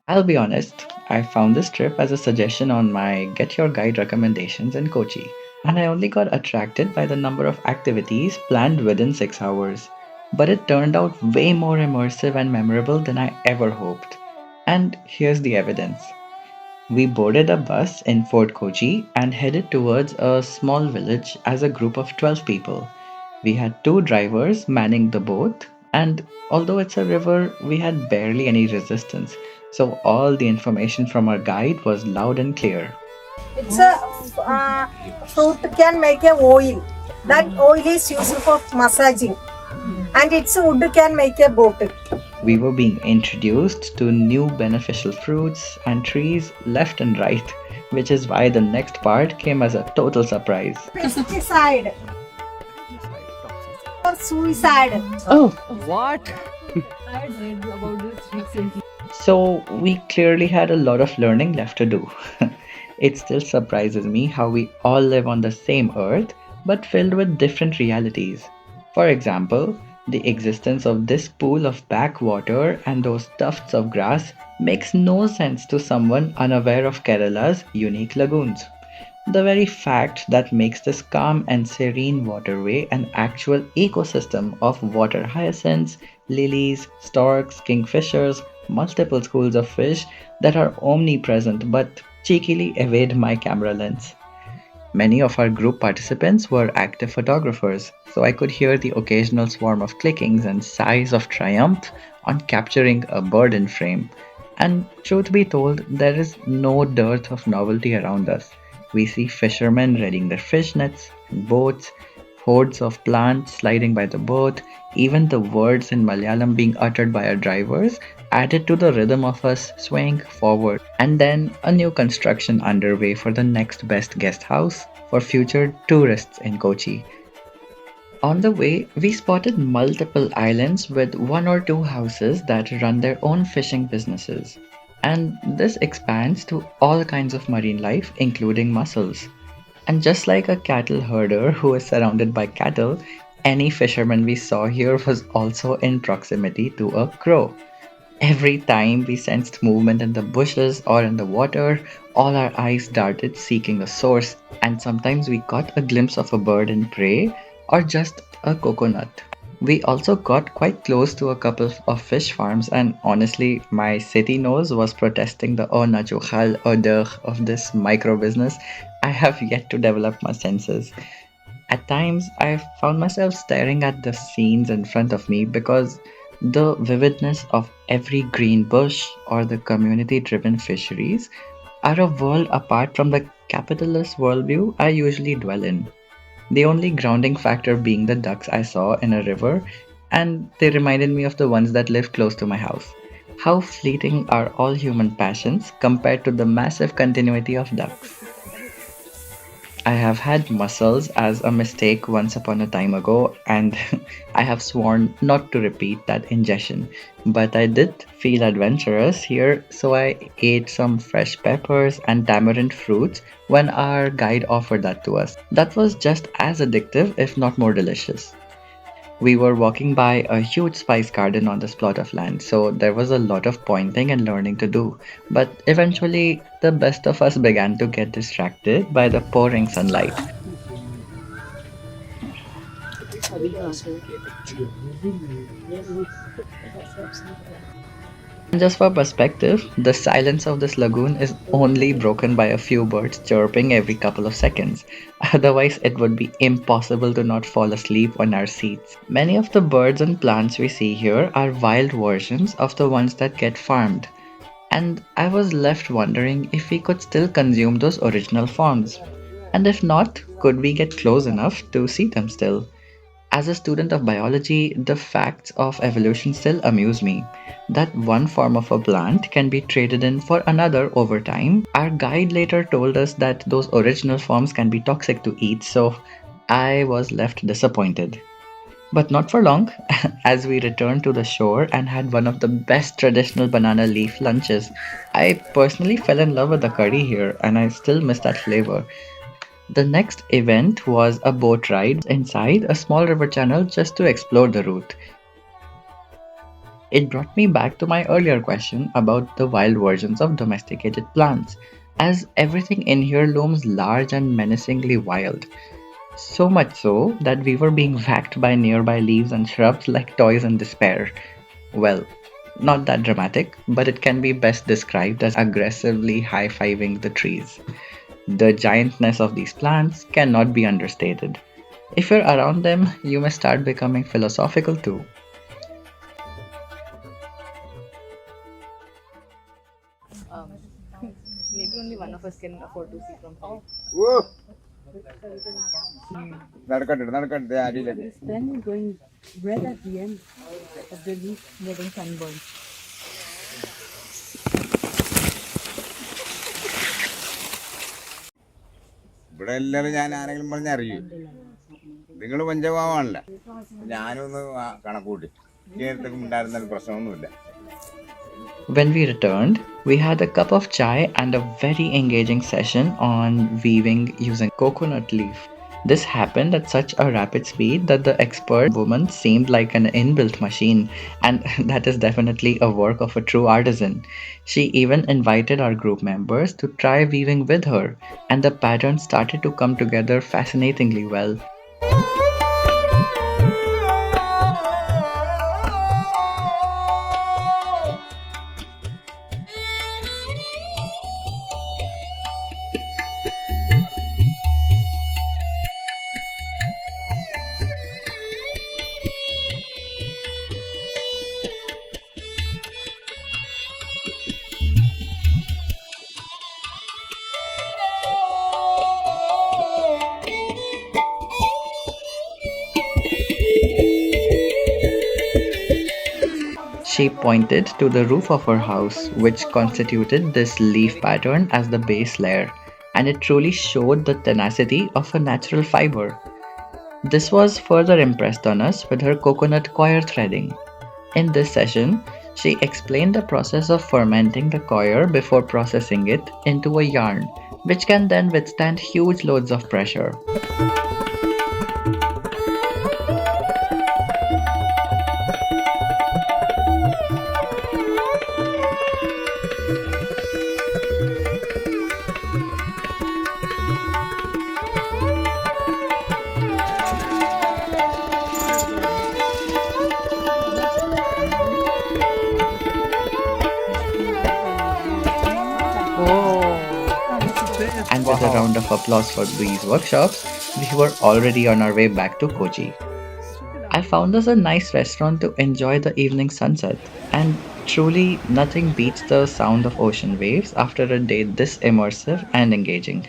I'll be honest, I found this trip as a suggestion on my Get Your Guide recommendations in Kochi, and I only got attracted by the number of activities planned within 6 hours. But it turned out way more immersive and memorable than I ever hoped. And here's the evidence. We boarded a bus in Fort Kochi and headed towards a small village as a group of 12 people. We had two drivers manning the boat, and although it's a river, we had barely any resistance. So all the information from our guide was loud and clear. It's a fruit can make a oil. That oil is used for massaging, and its wood can make a bottle. We were being introduced to new beneficial fruits and trees left and right, which is why the next part came as a total surprise. Pesticide or suicide. Oh, What? so we clearly had a lot of learning left to do. It still surprises me how we all live on the same earth but filled with different realities. For example, the existence of this pool of backwater and those tufts of grass makes no sense to someone unaware of Kerala's unique lagoons. The very fact that makes this calm and serene waterway an actual ecosystem of water hyacinths, lilies, storks, kingfishers, multiple schools of fish that are omnipresent but cheekily evade my camera lens. Many of our group participants were active photographers, so I could hear the occasional swarm of clickings and sighs of triumph on capturing a bird in frame. And truth be told, there is no dearth of novelty around us. We see fishermen readying their fish nets and boats, hordes of plants sliding by the boat, even the words in Malayalam being uttered by our drivers added to the rhythm of us swaying forward. And then a new construction underway for the next best guest house for future tourists in Kochi. On the way, we spotted multiple islands with one or two houses that run their own fishing businesses. And this expands to all kinds of marine life, including mussels. And just like a cattle herder who is surrounded by cattle, any fisherman we saw here was also in proximity to a crow. Every time we sensed movement in the bushes or in the water, all our eyes darted seeking a source, and sometimes we caught a glimpse of a bird in prey or just a coconut. We also got quite close to a couple of fish farms, and honestly, my city nose was protesting the au naturel odor of this micro business. I have yet to develop my senses. At times, I found myself staring at the scenes in front of me because the vividness of every green bush or the community driven fisheries are a world apart from the capitalist worldview I usually dwell in. The only grounding factor being the ducks I saw in a river, and they reminded me of the ones that live close to my house. How fleeting are all human passions compared to the massive continuity of ducks? I have had mussels as a mistake once upon a time ago, and I have sworn not to repeat that ingestion. But I did feel adventurous here, so I ate some fresh peppers and tamarind fruits when our guide offered that to us. That was just as addictive, if not more delicious. We were walking by a huge spice garden on this plot of land, so there was a lot of pointing and learning to do. But eventually, the best of us began to get distracted by the pouring sunlight. And just for perspective, the silence of this lagoon is only broken by a few birds chirping every couple of seconds. Otherwise, it would be impossible to not fall asleep on our seats. Many of the birds and plants we see here are wild versions of the ones that get farmed. And I was left wondering if we could still consume those original forms. And if not, could we get close enough to see them still? As a student of biology, the facts of evolution still amuse me. That one form of a plant can be traded in for another over time. Our guide later told us that those original forms can be toxic to eat, so I was left disappointed. But not for long, as we returned to the shore and had one of the best traditional banana leaf lunches. I personally fell in love with the curry here, and I still miss that flavor. The next event was a boat ride inside a small river channel just to explore the route. It brought me back to my earlier question about the wild versions of domesticated plants, as everything in here looms large and menacingly wild. So much so that we were being whacked by nearby leaves and shrubs like toys in despair. Well, not that dramatic, but it can be best described as aggressively high fiving the trees. The giantness of these plants cannot be understated. If you're around them, you may start becoming philosophical too. Um, maybe only one of us can afford to see from here. നടക്കട്ടെ നടക്കട്ടെ അടിയിലേക്ക്. This pen is going red at the end of the leaf, getting sunburned. ഇവിടെ എല്ലാവരും ഞാൻ ആരെങ്കിലും പറഞ്ഞ അറിയൂ. നിങ്ങൾ പഞ്ചഭാവമാണല്ലോ. ഞാനൊന്ന് കണക്കൂട്ടി നേരത്തേക്കും ഉണ്ടായിരുന്ന പ്രശ്നമൊന്നുമില്ല. When we returned, we had a cup of chai and a very engaging session on weaving using coconut leaf. This happened at such a rapid speed that the expert woman seemed like an inbuilt machine, and that is definitely a work of a true artisan. She even invited our group members to try weaving with her, and the pattern started to come together fascinatingly well. She pointed to the roof of her house, which constituted this leaf pattern as the base layer, and it truly showed the tenacity of a natural fiber. This was further impressed on us with her coconut coir threading. In this session, she explained the process of fermenting the coir before processing it into a yarn, which can then withstand huge loads of pressure. And with a round of applause for these workshops, we were already on our way back to Kochi. I found us a nice restaurant to enjoy the evening sunset, and truly nothing beats the sound of ocean waves after a day this immersive and engaging.